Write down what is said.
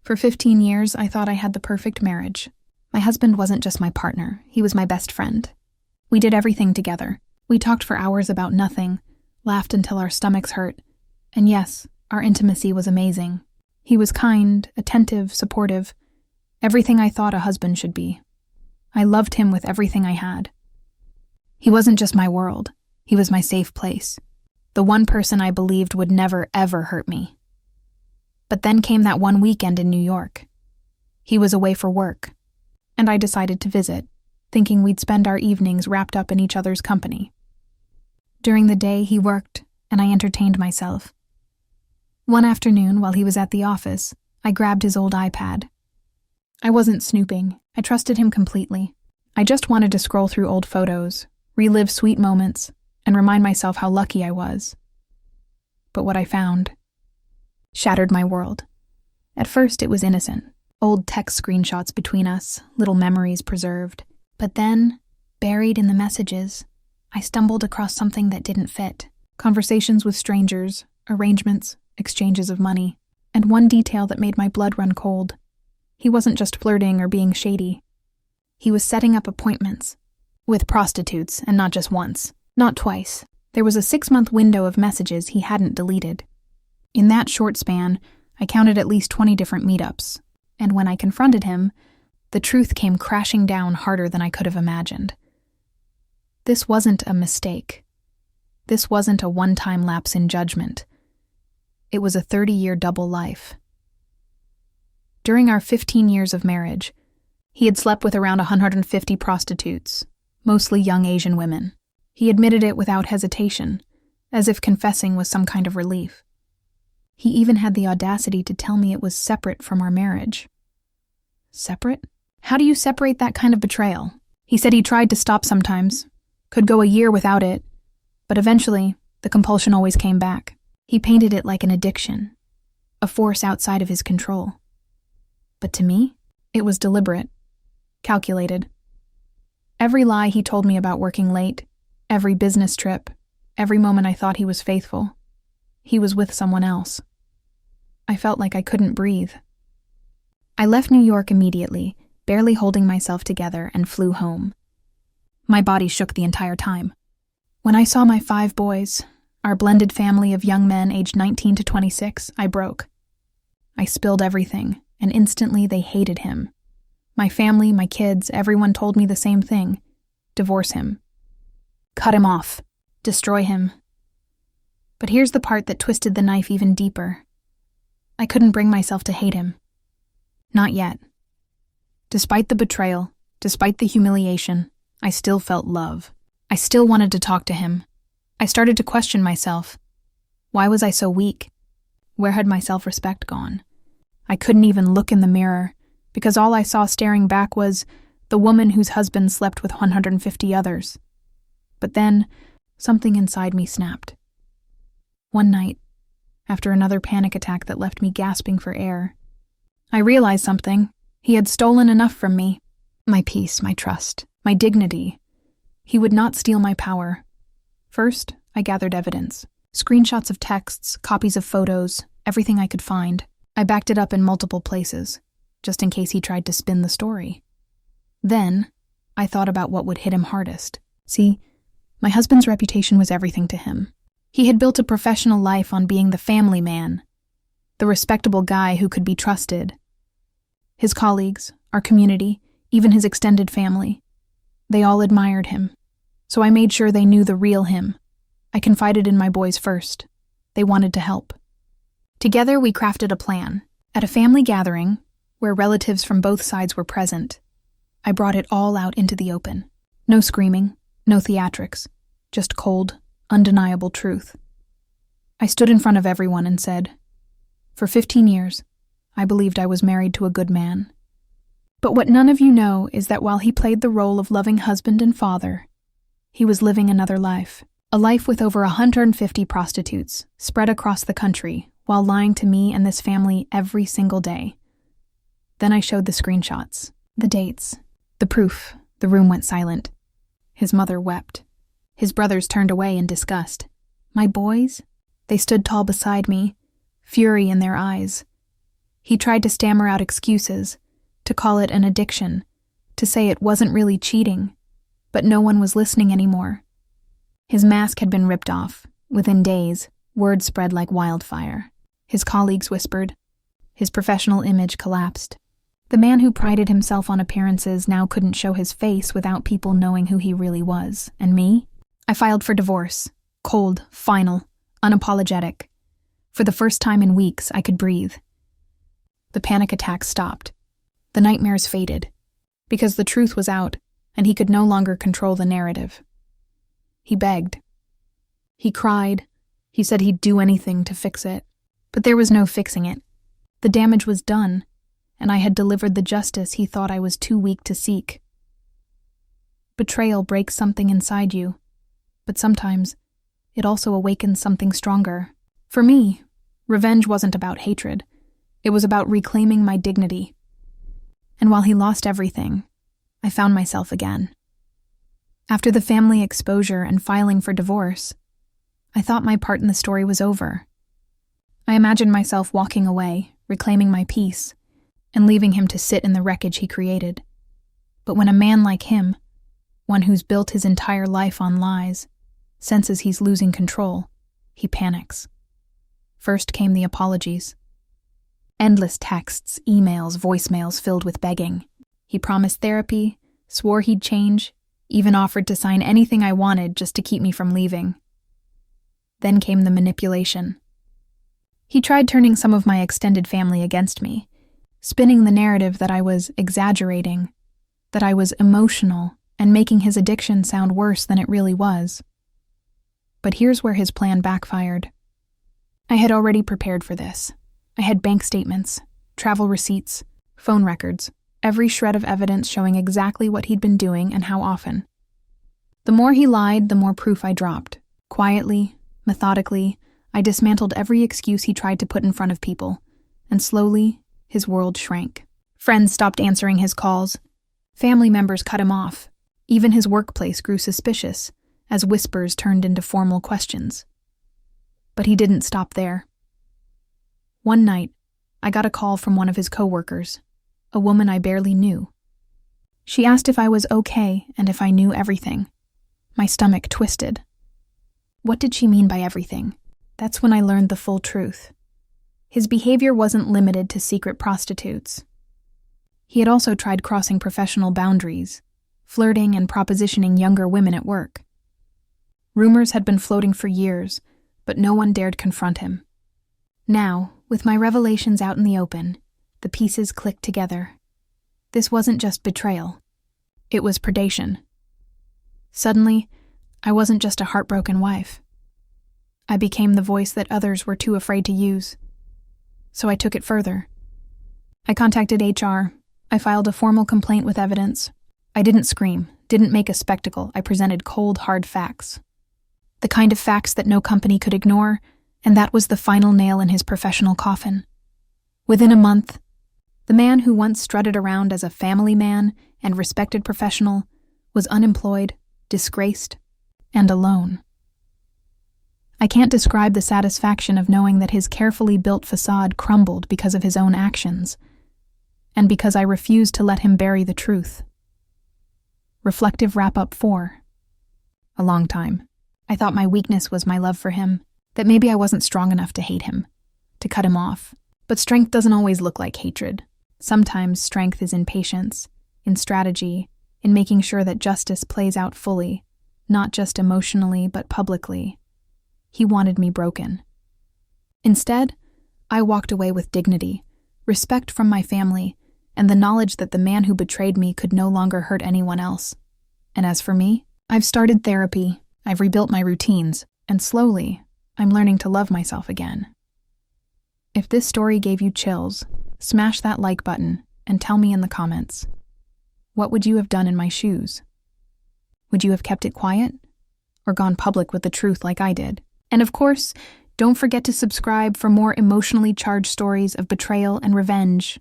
For 15 years, I thought I had the perfect marriage. My husband wasn't just my partner, he was my best friend. We did everything together. We talked for hours about nothing, laughed until our stomachs hurt, and yes, our intimacy was amazing. He was kind, attentive, supportive, everything I thought a husband should be. I loved him with everything I had. He wasn't just my world, he was my safe place, the one person I believed would never, ever hurt me. But then came that one weekend in New York. He was away for work, and I decided to visit, thinking we'd spend our evenings wrapped up in each other's company. During the day, he worked, and I entertained myself. One afternoon, while he was at the office, I grabbed his old iPad. I wasn't snooping. I trusted him completely. I just wanted to scroll through old photos, relive sweet moments, and remind myself how lucky I was. But what I found shattered my world. At first, it was innocent. Old text screenshots between us, little memories preserved. But then, buried in the messages, I stumbled across something that didn't fit. Conversations with strangers, arrangements, exchanges of money, and one detail that made my blood run cold. He wasn't just flirting or being shady. He was setting up appointments with prostitutes, and not just once, not twice. There was a 6-month window of messages he hadn't deleted. In that short span, I counted at least 20 different meetups, and when I confronted him, the truth came crashing down harder than I could have imagined. This wasn't a mistake. This wasn't a one-time lapse in judgment. It was a 30-year double life. During our 15 years of marriage, he had slept with around 150 prostitutes, mostly young Asian women. He admitted it without hesitation, as if confessing was some kind of relief. He even had the audacity to tell me it was separate from our marriage. Separate? How do you separate that kind of betrayal? He said he tried to stop sometimes, could go a year without it, but eventually, the compulsion always came back. He painted it like an addiction, a force outside of his control. But to me, it was deliberate, calculated. Every lie he told me about working late, every business trip, every moment I thought he was faithful, he was with someone else. I felt like I couldn't breathe. I left New York immediately, barely holding myself together, and flew home. My body shook the entire time. When I saw my 5 boys, our blended family of young men aged 19 to 26, I broke. I spilled everything, and instantly they hated him. My family, my kids, everyone told me the same thing. Divorce him. Cut him off. Destroy him. But here's the part that twisted the knife even deeper. I couldn't bring myself to hate him. Not yet. Despite the betrayal, despite the humiliation, I still felt love. I still wanted to talk to him. I started to question myself. Why was I so weak? Where had my self-respect gone? I couldn't even look in the mirror, because all I saw staring back was the woman whose husband slept with 150 others. But then, something inside me snapped. One night, after another panic attack that left me gasping for air, I realized something. He had stolen enough from me. My peace, my trust, my dignity. He would not steal my power. First, I gathered evidence. Screenshots of texts, copies of photos, everything I could find. I backed it up in multiple places, just in case he tried to spin the story. Then, I thought about what would hit him hardest. See, my husband's reputation was everything to him. He had built a professional life on being the family man, the respectable guy who could be trusted. His colleagues, our community, even his extended family, they all admired him. So I made sure they knew the real him. I confided in my boys first. They wanted to help. Together we crafted a plan. At a family gathering, where relatives from both sides were present, I brought it all out into the open. No screaming, no theatrics, just cold, undeniable truth. I stood in front of everyone and said, for 15 years, I believed I was married to a good man. But what none of you know is that while he played the role of loving husband and father, he was living another life, a life with over 150 prostitutes spread across the country while lying to me and this family every single day. Then I showed the screenshots, the dates, the proof. The room went silent. His mother wept. His brothers turned away in disgust. My boys? They stood tall beside me, fury in their eyes. He tried to stammer out excuses, to call it an addiction, to say it wasn't really cheating, but no one was listening anymore. His mask had been ripped off. Within days, word spread like wildfire. His colleagues whispered. His professional image collapsed. The man who prided himself on appearances now couldn't show his face without people knowing who he really was. And me? I filed for divorce. Cold, final, unapologetic. For the first time in weeks, I could breathe. The panic attacks stopped. The nightmares faded. Because the truth was out, and he could no longer control the narrative. He begged. He cried. He said he'd do anything to fix it. But there was no fixing it. The damage was done, and I had delivered the justice he thought I was too weak to seek. Betrayal breaks something inside you, but sometimes it also awakens something stronger. For me, revenge wasn't about hatred. It was about reclaiming my dignity. And while he lost everything, I found myself again. After the family exposure and filing for divorce, I thought my part in the story was over. I imagined myself walking away, reclaiming my peace, and leaving him to sit in the wreckage he created. But when a man like him, one who's built his entire life on lies, senses he's losing control, he panics. First came the apologies. Endless texts, emails, voicemails filled with begging. He promised therapy, swore he'd change, even offered to sign anything I wanted just to keep me from leaving. Then came the manipulation. He tried turning some of my extended family against me, spinning the narrative that I was exaggerating, that I was emotional, and making his addiction sound worse than it really was. But here's where his plan backfired. I had already prepared for this. I had bank statements, travel receipts, phone records, every shred of evidence showing exactly what he'd been doing and how often. The more he lied, the more proof I dropped. Quietly, methodically, I dismantled every excuse he tried to put in front of people, and slowly, his world shrank. Friends stopped answering his calls. Family members cut him off. Even his workplace grew suspicious, as whispers turned into formal questions. But he didn't stop there. One night, I got a call from one of his coworkers, a woman I barely knew. She asked if I was okay and if I knew everything. My stomach twisted. What did she mean by everything? That's when I learned the full truth. His behavior wasn't limited to secret prostitutes. He had also tried crossing professional boundaries, flirting and propositioning younger women at work. Rumors had been floating for years, but no one dared confront him. Now, with my revelations out in the open, the pieces clicked together. This wasn't just betrayal. It was predation. Suddenly, I wasn't just a heartbroken wife. I became the voice that others were too afraid to use. So I took it further. I contacted HR. I filed a formal complaint with evidence. I didn't scream, didn't make a spectacle. I presented cold, hard facts. The kind of facts that no company could ignore, and that was the final nail in his professional coffin. Within a month, the man who once strutted around as a family man and respected professional was unemployed, disgraced, and alone. I can't describe the satisfaction of knowing that his carefully built facade crumbled because of his own actions, and because I refused to let him bury the truth. Reflective wrap-up 4. A long time. I thought my weakness was my love for him, that maybe I wasn't strong enough to hate him, to cut him off. But strength doesn't always look like hatred. Sometimes strength is in patience, in strategy, in making sure that justice plays out fully, not just emotionally but publicly. He wanted me broken. Instead, I walked away with dignity, respect from my family, and the knowledge that the man who betrayed me could no longer hurt anyone else. And as for me, I've started therapy, I've rebuilt my routines, and slowly, I'm learning to love myself again. If this story gave you chills, smash that like button and tell me in the comments. What would you have done in my shoes? Would you have kept it quiet? Or gone public with the truth like I did? And of course, don't forget to subscribe for more emotionally charged stories of betrayal and revenge.